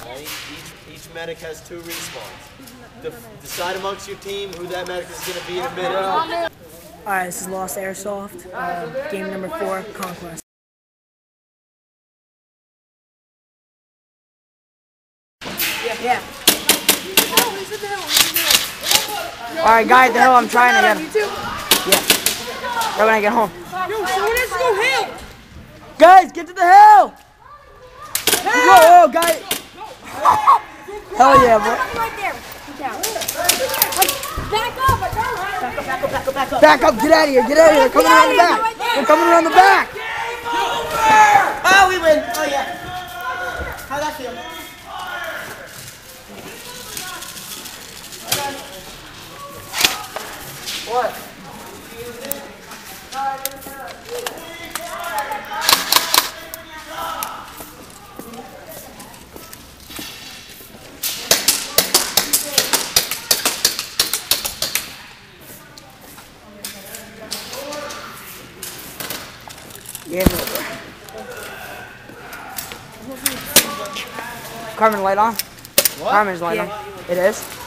Right? Each medic has 2 respawns. Decide amongst your team who that medic is going to be in a minute. Alright, this is L.O.S.T Airsoft, game number 4, Conquest. Yeah. Alright, guy at the hill, I'm trying to get him. Yeah. Right when I get home. Yo, someone has to go hill! Guys, get to the hill! Whoa, guy! Hell yeah, bro. Right there. Back up, back up. Back up, get out of here, get out of here. They're coming around the back. They're coming around the back. Oh, we win. Oh, yeah. How'd that feel? What? Yeah, no. Carmen, light on? What? Carmen's light Yeah. on. It is?